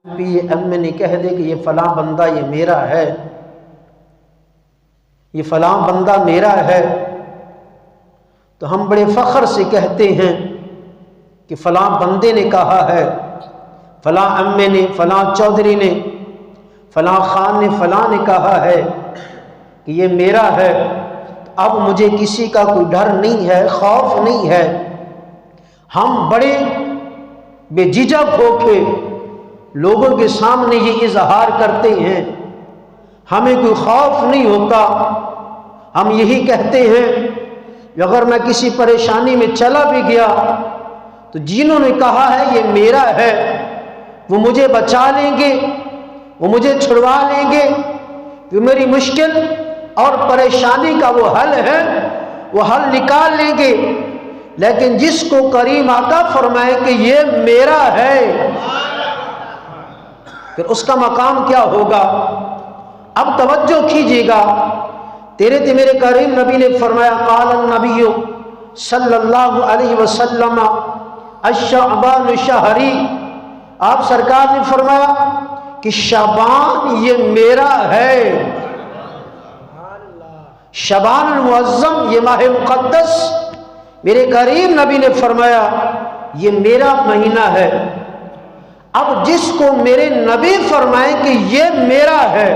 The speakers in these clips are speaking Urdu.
ایم نے کہہ دے کہ یہ فلاں بندہ یہ میرا ہے، یہ فلاں بندہ میرا ہے، تو ہم بڑے فخر سے کہتے ہیں کہ فلاں بندے نے کہا ہے، فلاں ایم نے، فلاں چودھری نے، فلاں خان نے، فلاں نے کہا ہے کہ یہ میرا ہے۔ اب مجھے کسی کا کوئی ڈر نہیں ہے، خوف نہیں ہے۔ ہم بڑے بے جھجک ہو کے لوگوں کے سامنے یہ اظہار کرتے ہیں، ہمیں کوئی خوف نہیں ہوتا۔ ہم یہی کہتے ہیں کہ اگر میں کسی پریشانی میں چلا بھی گیا تو جنہوں نے کہا ہے یہ میرا ہے وہ مجھے بچا لیں گے، وہ مجھے چھڑوا لیں گے، کہ میری مشکل اور پریشانی کا وہ حل ہے، وہ حل نکال لیں گے۔ لیکن جس کو کریم آقا فرمائے کہ یہ میرا ہے، پھر اس کا مقام کیا ہوگا؟ اب توجہ کیجیے گا، میرے کریم نبی نے فرمایا، قال النبی صلی اللہ علیہ وسلم الشعبان شہری، آپ سرکار نے فرمایا کہ شعبان یہ میرا ہے، شعبان المعظم یہ ماہ مقدس، میرے کریم نبی نے فرمایا یہ میرا مہینہ ہے۔ اب جس کو میرے نبی فرمائے کہ یہ میرا ہے،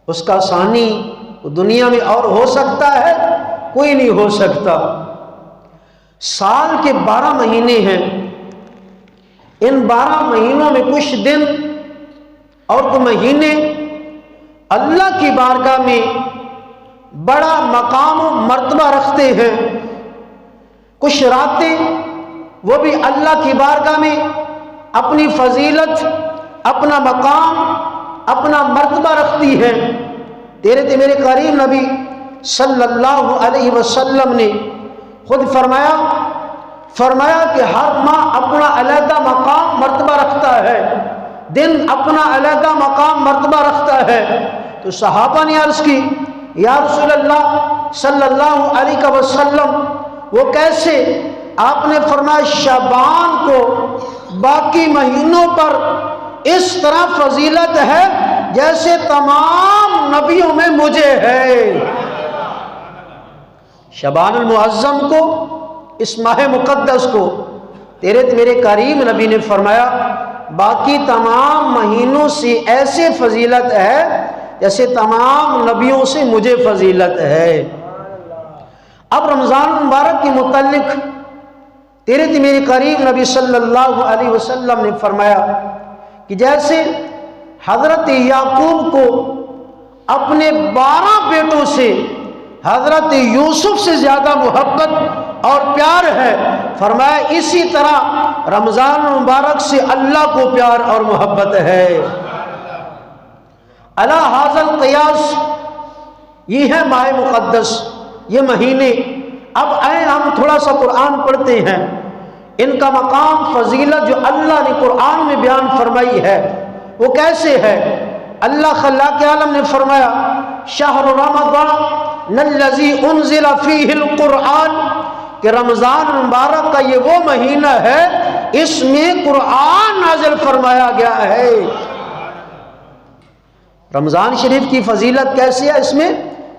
اس کا ثانی دنیا میں اور ہو سکتا ہے؟ کوئی نہیں ہو سکتا۔ سال کے 12 مہینے ہیں، ان 12 مہینوں میں کچھ دن اور کچھ مہینے اللہ کی بارگاہ میں بڑا مقام و مرتبہ رکھتے ہیں، کچھ راتیں وہ بھی اللہ کی بارگاہ میں اپنی فضیلت، اپنا مقام، اپنا مرتبہ رکھتی ہیں۔ میرے کریم نبی صلی اللہ علیہ وسلم نے خود فرمایا کہ ہر ماہ اپنا علیحدہ مقام مرتبہ رکھتا ہے، دن اپنا علیحدہ مقام مرتبہ رکھتا ہے۔ تو صحابہ نے عرض کی، یا رسول اللہ صلی اللہ علیہ وسلم وہ کیسے؟ آپ نے فرمایا شعبان کو باقی مہینوں پر اس طرح فضیلت ہے جیسے تمام نبیوں میں مجھے ہے۔ شعبان المعظم کو، اس ماہ مقدس کو میرے کریم نبی نے فرمایا باقی تمام مہینوں سے ایسے فضیلت ہے جیسے تمام نبیوں سے مجھے فضیلت ہے۔ اب رمضان مبارک کے متعلق میرے قریب نبی صلی اللہ علیہ وسلم نے فرمایا کہ جیسے حضرت یعقوب کو اپنے 12 بیٹوں سے حضرت یوسف سے زیادہ محبت اور پیار ہے، فرمایا اسی طرح رمضان مبارک سے اللہ کو پیار اور محبت ہے۔ علی ھذا القیاس، یہ ہے ماہ مقدس، یہ مہینے۔ اب آئیں ہم تھوڑا سا قرآن پڑھتے ہیں، ان کا مقام، فضیلت جو اللہ نے قرآن میں بیان فرمائی ہے وہ کیسے ہے۔ اللہ خلاق عالم نے فرمایا شہر رمضان الذی انزل فیہ القرآن، کہ رمضان مبارک کا یہ وہ مہینہ ہے اس میں قرآن نازل فرمایا گیا ہے۔ رمضان شریف کی فضیلت کیسی ہے؟ اس میں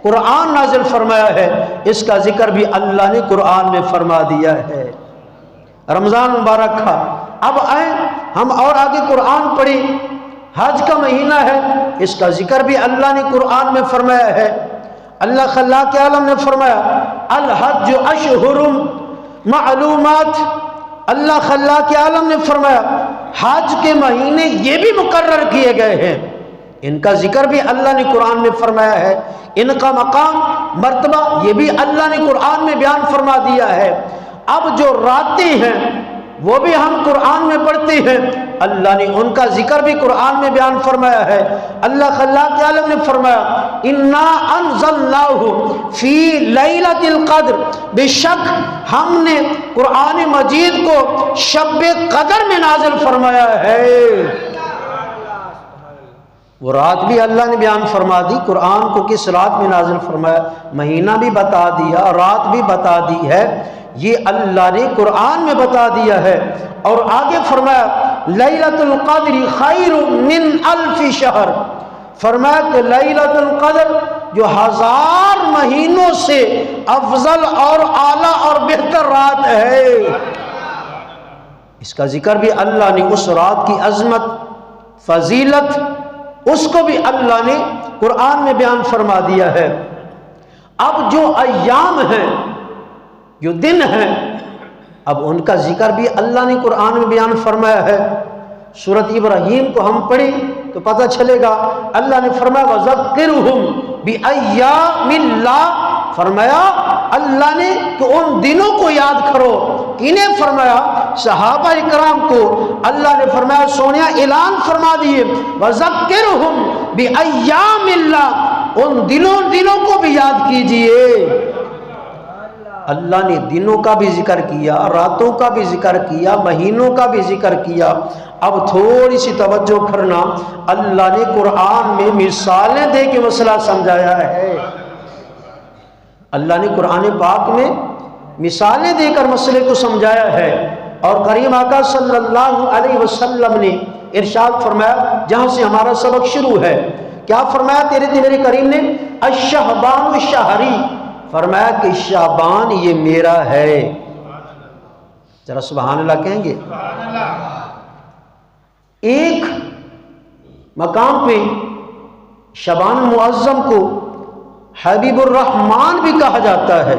قرآن نازل فرمایا ہے، اس کا ذکر بھی اللہ نے قرآن میں فرما دیا ہے رمضان مبارک کا۔ اب آئیں ہم اور آگے قرآن پڑھیں، حج کا مہینہ ہے، اس کا ذکر بھی اللہ نے قرآن میں فرمایا ہے۔ اللہ خلاق عالم نے فرمایا الحج اشہر معلومات، اللہ خلاق عالم نے فرمایا حج کے مہینے یہ بھی مقرر کیے گئے ہیں، ان کا ذکر بھی اللہ نے قرآن میں فرمایا ہے، ان کا مقام، مرتبہ یہ بھی اللہ نے قرآن میں بیان فرما دیا ہے۔ اب جو راتیں ہیں وہ بھی ہم قرآن میں پڑھتے ہیں، اللہ نے ان کا ذکر بھی قرآن میں بیان فرمایا ہے۔ اللہ خلاق عالم نے فرمایا انا انزلناہ فی لیلۃ القدر، بے شک ہم نے قرآن مجید کو شب قدر میں نازل فرمایا ہے۔ وہ رات بھی اللہ نے بیان فرما دی، قرآن کو کس رات میں نازل فرمایا، مہینہ بھی بتا دیا، رات بھی بتا دی ہے یہ اللہ نے قرآن میں بتا دیا ہے۔ اور آگے فرمایا لیلۃ القدر خیر من الف شہر، فرمایا کہ لیلۃ القدر جو 1000 مہینوں سے افضل اور اعلیٰ اور بہتر رات ہے۔ اس کا ذکر بھی اللہ نے، اس رات کی عظمت، فضیلت، اس کو بھی اللہ نے قرآن میں بیان فرما دیا ہے۔ اب جو ایام ہیں، جو دن ہیں، اب ان کا ذکر بھی اللہ نے قرآن میں بیان فرمایا ہے۔ سورۃ ابراہیم کو ہم پڑھیں تو پتہ چلے گا، اللہ نے فرمایا وَذَكِّرْهُمْ بِأَيَّامِ اللَّهِ، فرمایا اللہ نے کہ ان دنوں کو یاد کرو۔ انہیں فرمایا صحابہ اکرام کو اللہ نے فرمایا سونیا اعلان فرما دیے وَذَكِّرْهُمْ بِأَيَّامِ اللَّهِ، ان دنوں کو بھی یاد کیجئے۔ اللہ نے دنوں کا بھی ذکر کیا، راتوں کا بھی ذکر کیا، مہینوں کا بھی ذکر کیا۔ اب تھوڑی سی توجہ کرنا، اللہ نے قرآن میں مثالیں دے کے مسئلہ سمجھایا ہے۔ اللہ نے قرآن پاک میں مثالیں دے کر مسئلے کو سمجھایا ہے۔ اور کریم آقا صلی اللہ علیہ وسلم نے ارشاد فرمایا، جہاں سے ہمارا سبق شروع ہے، کیا فرمایا تیرے کریم نے؟ الشہبان شہری، فرمایا کہ شعبان یہ میرا ہے۔ ذرا سبحان اللہ کہیں گے؟ ایک مقام پہ شعبان معظم کو حبیب الرحمن بھی کہا جاتا ہے،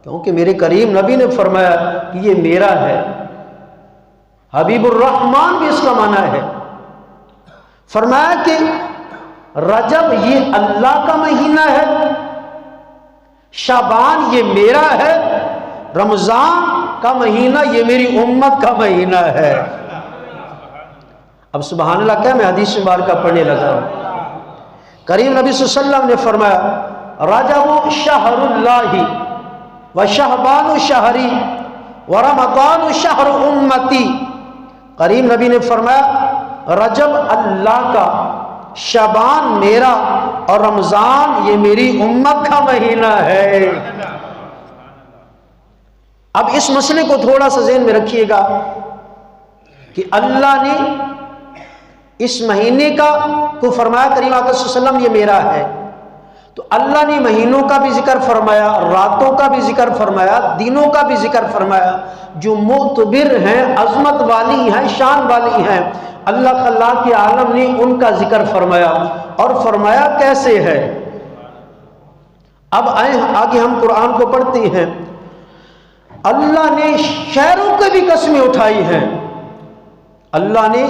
کیونکہ میرے کریم نبی نے فرمایا کہ یہ میرا ہے۔ حبیب الرحمن بھی اس کا معنی ہے۔ فرمایا کہ رجب یہ اللہ کا مہینہ ہے، شعبان یہ میرا ہے، رمضان کا مہینہ یہ میری امت کا مہینہ ہے۔ اب سبحان اللہ کیا، میں حدیث مبارکہ پڑھنے لگا ہوں۔ کریم نبی صلی اللہ علیہ وسلم نے فرمایا رجب شہر اللہ وشہبان شہری ورمضان شہر امتی۔ کریم نبی نے فرمایا رجب اللہ کا، شعبان میرا، اور رمضان یہ میری امت کا مہینہ ہے۔ اب اس مسئلے کو تھوڑا سا ذہن میں رکھیے گا کہ اللہ نے اس مہینے کا کو فرمایا کریم آقا صلی اللہ علیہ وسلم یہ میرا ہے، تو اللہ نے مہینوں کا بھی ذکر فرمایا، راتوں کا بھی ذکر فرمایا، دنوں کا بھی ذکر فرمایا، جو معتبر ہیں، عظمت والی ہیں، شان والی ہیں، اللہ خلاق کے عالم نے ان کا ذکر فرمایا۔ اور فرمایا کیسے ہے؟ اب آگے ہم قرآن کو پڑھتے ہیں۔ اللہ نے شہروں کے بھی قسمیں اٹھائی ہیں، اللہ نے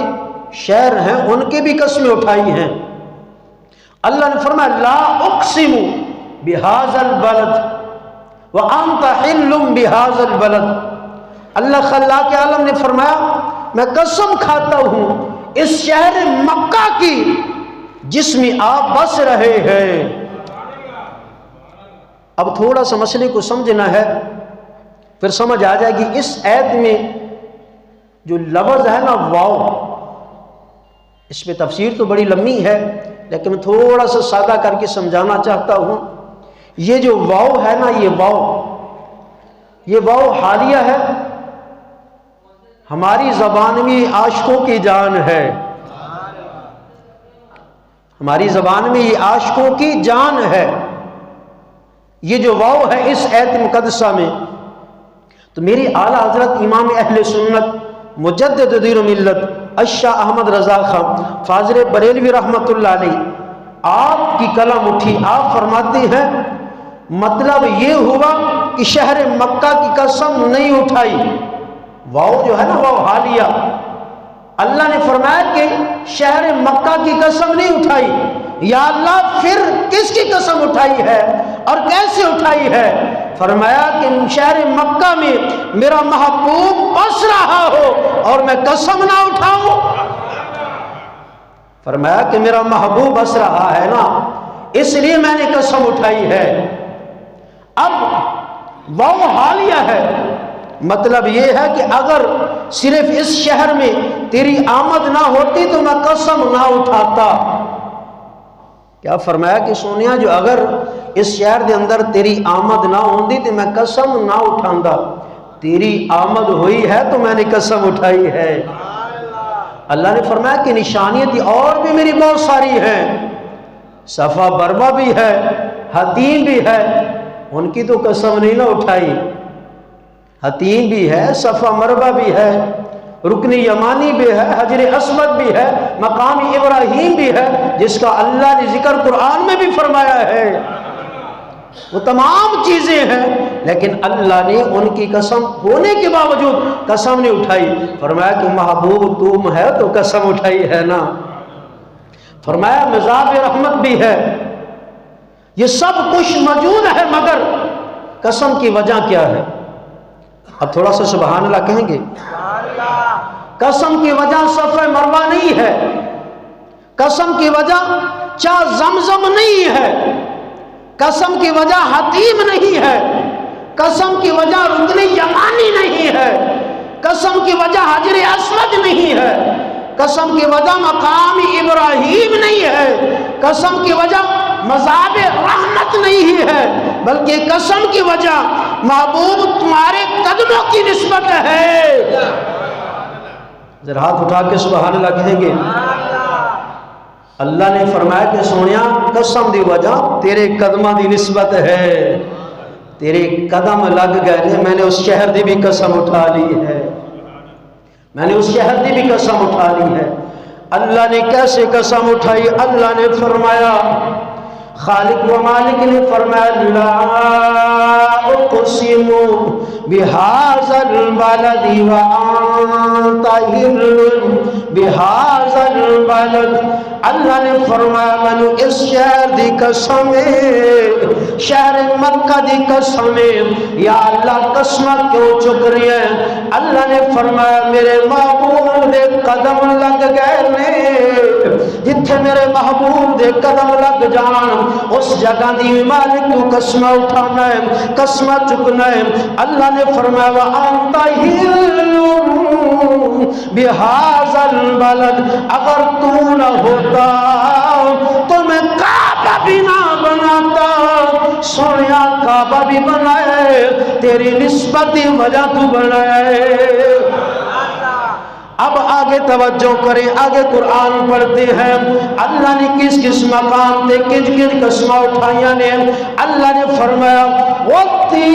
شہر ہیں ان کے بھی قسمیں اٹھائی ہیں۔ اللہ نے فرمایا لا اقسم بہذا البلد وانت حل بہذا البلد۔ اللہ خلاق عالم نے فرمایا میں قسم کھاتا ہوں اس شہر مکہ کی جس میں آپ بس رہے ہیں۔ اب تھوڑا سا مسئلے کو سمجھنا ہے، پھر سمجھ آ جائے گی۔ اس آیت میں جو لفظ ہے نا واو، اس میں تفسیر تو بڑی لمبی ہے، لیکن میں تھوڑا سا سادہ کر کے سمجھانا چاہتا ہوں۔ یہ جو واو ہے نا، یہ واو حالیہ ہے، ہماری زبان میں عاشقوں کی جان ہے، ہماری زبان میں یہ عاشقوں کی جان ہے۔ یہ جو واو ہے اس آیت مقدسہ میں، تو میری اعلیٰ حضرت امام اہل سنت مجدد دین و ملت الشاہ احمد رضا خان فاضل بریلوی رحمۃ اللہ علیہ، آپ کی قلم اٹھی، آپ فرماتے ہیں مطلب یہ ہوا کہ شہر مکہ کی قسم نہیں اٹھائی۔ واو جو ہے نا واو حالیہ، اللہ نے فرمایا کہ شہر مکہ کی قسم نہیں اٹھائی۔ یا اللہ پھر کس کی قسم اٹھائی ہے اور کیسے اٹھائی ہے؟ فرمایا کہ شہر مکہ میں میرا محبوب بس رہا ہو اور میں قسم نہ اٹھاؤں۔ فرمایا کہ میرا محبوب بس رہا ہے نا، اس لیے میں نے قسم اٹھائی ہے۔ اب واو حالیہ ہے، مطلب یہ ہے کہ اگر صرف اس شہر میں تیری آمد نہ ہوتی تو میں قسم نہ اٹھاتا۔ کیا فرمایا کہ سونیا جو اگر اس شہر دے اندر تیری آمد نہ ہوندی تو میں قسم نہ اٹھاندا، تیری آمد ہوئی ہے تو میں نے قسم اٹھائی ہے۔ اللہ نے فرمایا کہ نشانیاں تھی اور بھی میری بہت ساری ہیں، صفا بربہ بھی ہے، حتیم بھی ہے، ان کی تو قسم نہیں نہ اٹھائی۔ حتیم بھی ہے، صفا مربہ بھی ہے، رکن یمانی بھی ہے، حجر اسود بھی ہے، مقام ابراہیم بھی ہے، جس کا اللہ نے ذکر قرآن میں بھی فرمایا ہے۔ وہ تمام چیزیں ہیں، لیکن اللہ نے ان کی قسم ہونے کے باوجود قسم نہیں اٹھائی۔ فرمایا کہ محبوب تم ہے تو قسم اٹھائی ہے نا۔ فرمایا مزاب رحمت بھی ہے، یہ سب کچھ موجود ہے، مگر قسم کی وجہ کیا ہے؟ اب تھوڑا سا سبحان اللہ کہیں گے؟ قسم کی وجہ صفا مروہ نہیں ہے، قسم کی وجہ چاہ زمزم نہیں ہے، قسم کی وجہ حتیم نہیں ہے، قسم کی وجہ رکن یمانی نہیں ہے، قسم کی وجہ حجر اسود نہیں ہے، قسم کی وجہ مقام ابراہیم نہیں ہے، قسم کی وجہ مذاب رحمت نہیں ہے، بلکہ قسم کی وجہ محبوب تمہارے قدموں کی نسبت ہے۔ ذرا ہاتھ اٹھا کے سبحان اللہ کہیں گے؟ اللہ نے فرمایا کہ سونیا قسم دی وجہ تیرے قدمہ دی نسبت ہے، تیرے قدم لگ گئے، میں نے اس شہر دی بھی قسم اٹھا لی ہے، میں نے اس شہر دی بھی قسم اٹھا لی ہے۔ اللہ نے کیسے قسم اٹھائی؟ اللہ نے فرمایا، خالق و مالک نے فرمایا لا اقسم بہذا البلد وانت حل بہذا البلد۔ اللہ نے فرمایا میں نے اس شہر دی قسم ہے، شہر مکہ دی قسم ہے۔ یا اللہ قسم کیوں چک رہی ہے؟ اللہ نے فرمایا میرے محبوب دے قدم لگ گئے نے، جتھے میرے محبوب دے قدم لگ جان اس جگہ دی مالک تو قسم اٹھانا ہے، قسم چکنا ہے۔ اللہ نے فرمایا وَأَنْتَ حِلٌّ بِهَذَا الْبَلَدِ، اگر تو نہ ہوتا تو میں کعبہ بھی نہ بناتا، سونیا کعبہ بھی بنائے، تیری نسبت وجہ تو بنائے۔ اب آگے توجہ کریں، آگے قرآن پڑھتے ہیں، اللہ نے کس کس مقام تے کس کس قسمہ اٹھائیاں نے۔ اللہ نے فرمایا وَالتِّينِ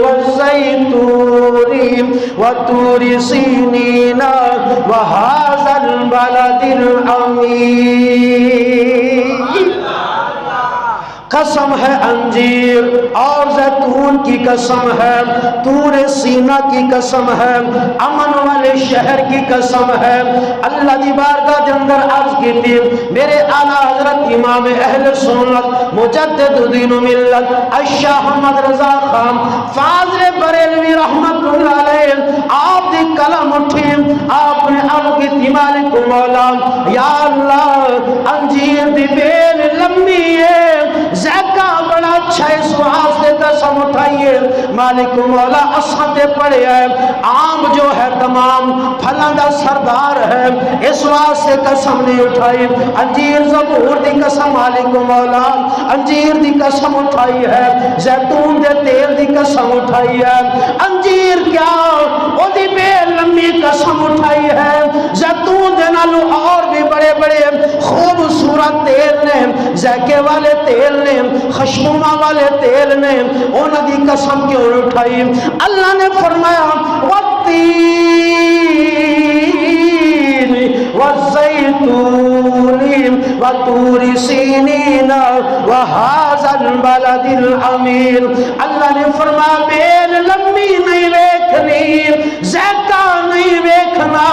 وَالزَّيْتُونِ وَطُورِ سِينِينَ وَهَذَا الْبَلَدِ الْأَمِينِ۔ قسم ہے انجیر اور زیتون کی قسم ہے، طور سینہ کی قسم ہے، امن والے شہر کی قسم ہے۔ اللہ دی بارگاہ دے اندر عرض کی تھی میرے اعلیٰ حضرت امام اہل سنت مجدد دین و ملت الشاہ احمد رضا خان فاضل بریلوی رحمت اللہ علیہ، آپ دی کلم اٹھی، آپ نے عرض کی تھی مالک مولا یا اللہ انجیر دی بیل لمبی ہے، زیکا بڑا اچھا ہے، اس واسطے قسم اٹھائیے مالک مولا اساں تے پڑے ہے، آم جو ہے تمام پھلاں دا سردار ہے، اس واسطے قسم نہیں اٹھائی۔ انجیر زبور دی قسم مالک مولا انجیر دی قسم اٹھائی ہے، زیتون دے تیل دی قسم اٹھائی ہے، انجیر کیا او دی بے لمبی قسم اٹھائی ہے، زیتون دے نالو اور بھی بڑے بڑے خوبصورت تیل نے، زیکے والے تیل نے، خشبومہ والے تیل نے، انہوں دی قسم کیوں اٹھائی؟ اللہ نے فرمایا وَالتِّينِ وَالزَّيْتُونِ وَطُورِ سِينِينَ وَهَذَا الْبَلَدِ الْأَمِينِ۔ اللہ نے فرمایا بیل لمبی نہیں ویکھنی، زیتہ نہیں ویکھنا،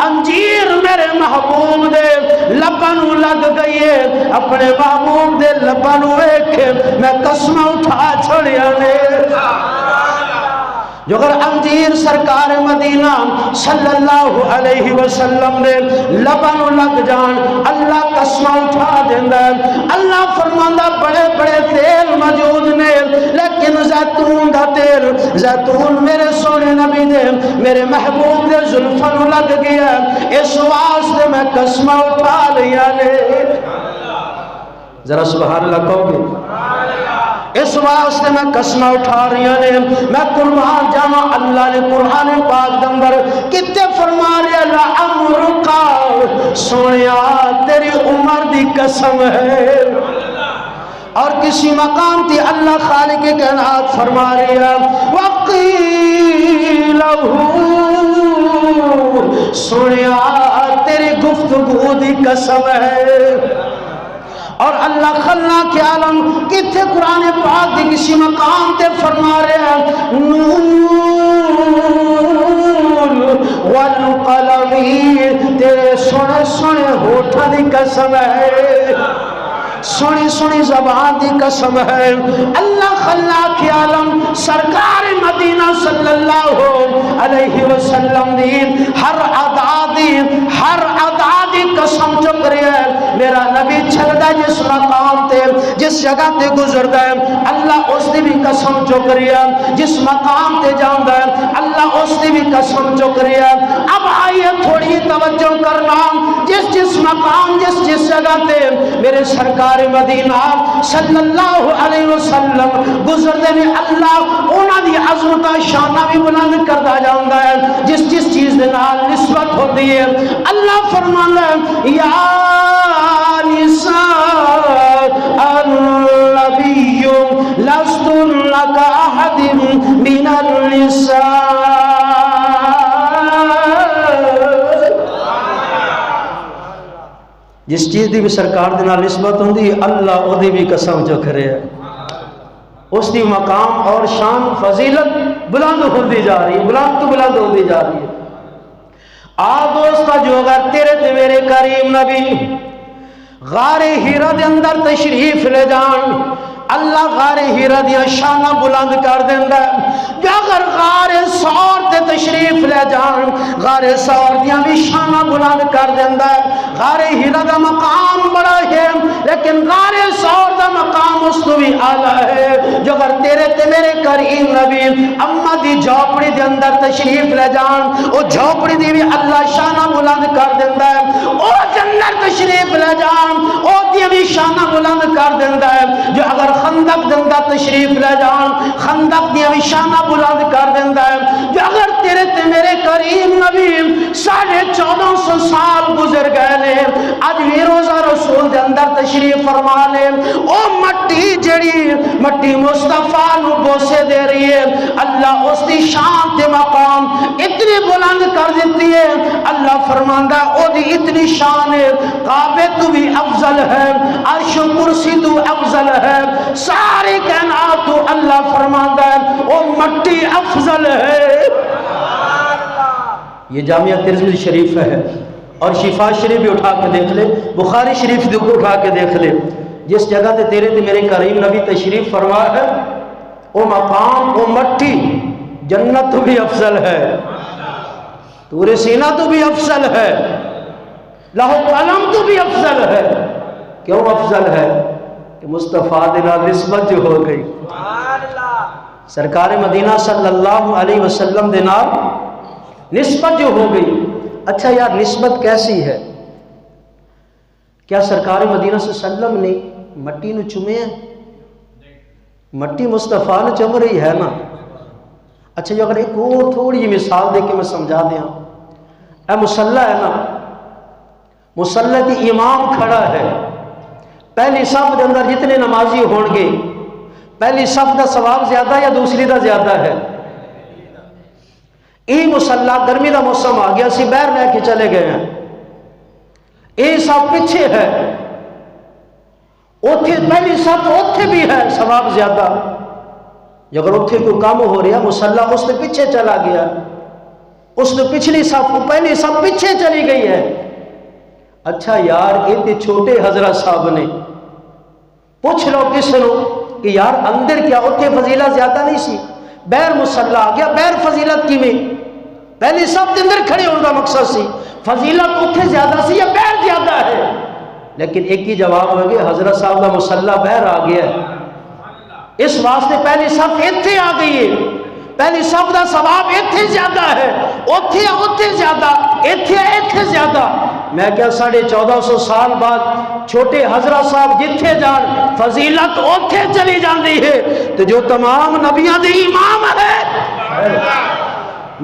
انجیر میرے محبوب دے لبنوں لگ گئی ہے، اپنے محبوب دے لبنوں ایک میں قسم اٹھا چھڑیا نے۔ جو اگر انجیر سرکار مدینہ صلی اللہ علیہ وسلم نے لبن لگ جان اللہ قسم اٹھا دیندہ ہے۔ اللہ فرماندہ بڑے بڑے تیل موجود نے لیکن زیتون دا تیل زیتون میرے سونے نبی دے میرے محبوب دے زلفن لگ گیا، اس واسطے میں قسم اٹھا لیا نے۔ ذرا سبحان اللہ کہو گے؟ اس واسطے میں قسم اٹھا رہی نے، میں قربان جاواں اللہ نے قرآن پاک دے اندر کتے فرما رہا لعمرک سونیا تیری عمر دی قسم ہے، اور کسی مقام تھی اللہ خالق کائنات فرما رہا وقیل سونیا تیری گفتگو دی قسم ہے، اور اللہ خلاق عالم کتھے قرآن پاک دی کسی مقام تے فرما رہے ہیں نون والقلم تیرے سونے سونے ہوٹھا دی قسم ہے، سونی سونی زبان دی قسم ہے۔ اللہ خلاق عالم سرکار مدینہ صلی اللہ علیہ وسلم دی ہر ادا دی قسم چک رہی ہے، میرا نبی چلدا جس مقام تے جس جگہ تے گزردا ہے اللہ اس دی بھی قسم چک رہی ہے، جس مقام تے جاندا ہے اللہ اس دی بھی قسم چک رہی ہے۔ اب آئیے تھوڑی توجہ کرنا، جس مقام جس جگہ تے میرے سرکار مدینہ صلی اللہ علیہ وسلم گزردے نے اللہ اونا دی عظمت شانہ بھی بلند کردہ جاندہ ہے، جس چیز دے نال نسبت ہوتی ہے اللہ فرمانا ہے یا نساء النبی لستن کاحد من النساء، جس چیز دی بھی سرکار دے نال نسبت ہوندی اللہ او دی بھی قسم چک رہے ہیں، اس دی مقام اور شان فضیلت بلند ہوندی جا رہی ہے، بلند تو بلند ہوندی جا رہی ہے۔ دوستا جو اگر تیرے تے میرے کریم نبی غار ہیرہ دے اندر تشریف لے جان اللہ غار ہیرہ دیا شانہ بلند کر دیندہ ہے، جو اگر غار سور تے تشریف لے جان غار سور دیا بھی شانہ بلند کر دیندہ ہے۔ غار ہیرہ دا مقام بڑا ہے لیکن غار سور دا مقام اس کو بھی آلہ ہے، جو اگر تیرے تے میرے کریم نبی اممہ دی جھوپڑی دے اندر تشریف لے جان او جھوپڑی دی بھی اللہ شانہ بلند کر دیندہ ہے، او جنت تشریف لے جان او دی بھی شانہ بلند کر دیندہ ہے، جو اگر خندق دندہ تشریف لے جان خندق دیا بھی شانہ بلند کر دیندہ ہے، جو اگر تیرے تے میرے کریم نبی 1450 سال گزر گئے لے آج بھی روزہ رسول دے اندر تشریف فرما لے، او مٹی جڑی مٹی مصطفیٰ نو بوسے دے رہی ہے اللہ اس دی شان تے مقام اتنی بلند کر دیتی ہے، اللہ فرماندہ او دی اتنی شان ہے کعبے تو بھی افضل ہے، عرش و کرسی تو افضل ہے، سارے کائنات تو اللہ فرماندہ ہے او مٹی افضل ہے۔ یہ جامعہ ترمذی شریف ہے اور شفا شریف بھی اٹھا کے دیکھ لے، بخاری شریف بھی اٹھا کے دیکھ لے، جس جگہ تے تیرے تے میرے کریم نبی تشریف فرما ہے او مقام او مٹی جنت تو بھی افضل ہے، طور سینہ تو بھی افضل ہے، لوح قلم تو بھی افضل ہے۔ کیوں افضل ہے؟ کہ مصطفیٰ دینا نسبت جو ہو گئی، سرکار مدینہ صلی اللہ علیہ وسلم دینا نسبت جو ہو گئی۔ اچھا یار نسبت کیسی ہے؟ کیا سرکار مدینہ صلی اللہ علیہ وسلم نے مٹی نو چومے ہیں؟ مٹی مصطفیٰ نے چم رہی ہے نا۔ اچھا جو اگر ایک اور تھوڑی مثال دے کے میں سمجھا دیا، اے مسلح ہے نا، مسلح کی امام کھڑا ہے، پہلی صف دے اندر جتنے نمازی ہون گے پہلی صف دا ثواب زیادہ یا دوسری دا زیادہ ہے؟ ای مسلح گرمی دا موسم آ گیا سی باہر لے کے چلے گئے ہیں، ای صف پیچھے ہے، اوتھے پہلی صف اوتھے بھی ہے ثواب زیادہ، اگر اوتھے کوئی کام ہو رہا مسلح اس نے پیچھے چلا گیا، اس نے پچھلی صف پہلی صف پیچھے چلی گئی ہے۔ اچھا یار اتنے چھوٹے حضرت صاحب نے پوچھ لو کس نو کہ یار اندر کیا اتنے فضیلہ زیادہ نہیں سی؟ بیر مسلح آ گیا. بیر فضیلت کی میں پہلی صف کے اندر کھڑے ہونے کا مقصد سی. فضیلت اتنے زیادہ سی یا بیر زیادہ ہے؟ لیکن ایک ہی جواب ہو گیا حضرت صاحب کا مسلح بیر آ گیا ہے. اس واسطے پہلی صف اتنے آ گئی ہے. پہلی صف کا ثواب اتنے زیادہ ہے. اتنے زیادہ اتنے زیادہ. میں کیا 1450 سال بعد چھوٹے حضرت صاحب جتھے جان فضیلت اتنے چلی جاندی ہے. تو جو تمام نبیوں دے امام ہے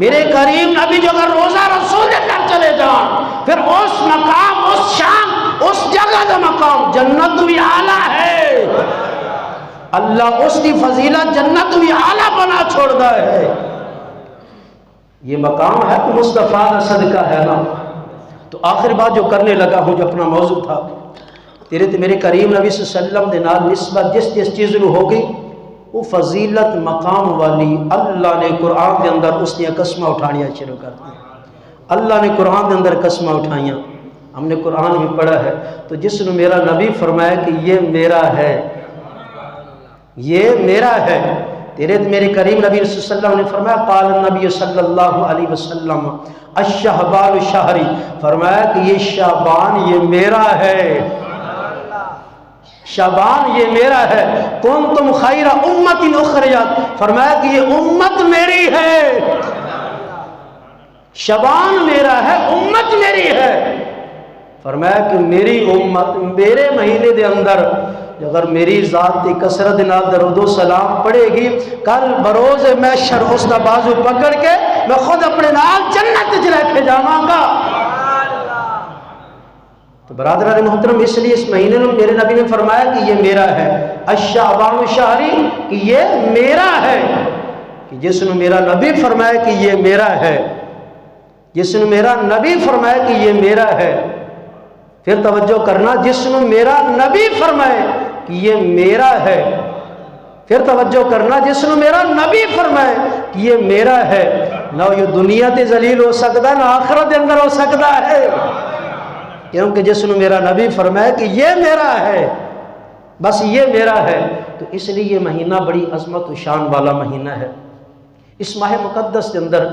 میرے کریم نبی جو اگر روزہ رسول کر چلے جان پھر اس مقام اس شان اس جگہ کا مقام جنت بھی اعلیٰ ہے. اللہ اس کی فضیلت جنت بھی اعلیٰ بنا چھوڑ دا ہے. یہ مقام ہے تو مصطفیٰ کا صدقہ ہے نا. تو آخر بات جو کرنے لگا ہوں جو اپنا موضوع تھا تیرے تے میرے کریم نبی صلی اللہ علیہ وسلم دے نال نسبت جس چیز نو ہو گئی وہ فضیلت مقام والی اللہ نے قرآن دے اندر اس نے قسمہ اٹھانیاں شروع کر دی. اللہ نے قرآن دے اندر قسمہ اٹھائیاں. ہم نے قرآن میں پڑھا ہے. تو جس نے میرا نبی فرمایا کہ یہ میرا ہے یہ میرا ہے. تیرے میرے کریم نبی صلی اللہ علیہ وسلم نے فرمایا قال النبی صلی اللہ علیہ وسلم الشہبان شہری فرمایا کہ یہ شعبان یہ میرا ہے. شعبان یہ میرا ہے. کنتم خیر امت اخرجت فرمایا کہ یہ امت میری ہے. شعبان میرا ہے امت میری ہے. فرمایا کہ میری امت میرے مہینے دے اندر اگر میری ذات کی کثرت نال درود و سلام پڑھے گی کل بروز محشر اس کا بازو پکڑ کے میں خود اپنے نال جنت وچ لے کے جاواں گا. تو برادران محترم اس لیے اس مہینے میں میرے نبی نے فرمایا کہ یہ میرا ہے. الشعبان شہری کہ یہ میرا ہے. کہ جس نے میرا نبی فرمایا کہ یہ میرا ہے جس نے میرا نبی فرمایا کہ یہ میرا ہے. پھر توجہ کرنا جس نے میرا نبی فرمائے کہ یہ میرا ہے. پھر توجہ کرنا جس نے میرا نبی فرمائے کہ یہ میرا ہے. نہ یہ دنیا تے ذلیل ہو سکتا نہ آخرت دے اندر ہو سکتا ہے. کیونکہ جس نے میرا نبی فرمائے کہ یہ میرا ہے بس یہ میرا ہے. تو اس لیے یہ مہینہ بڑی عظمت و شان والا مہینہ ہے. اس ماہ مقدس کے اندر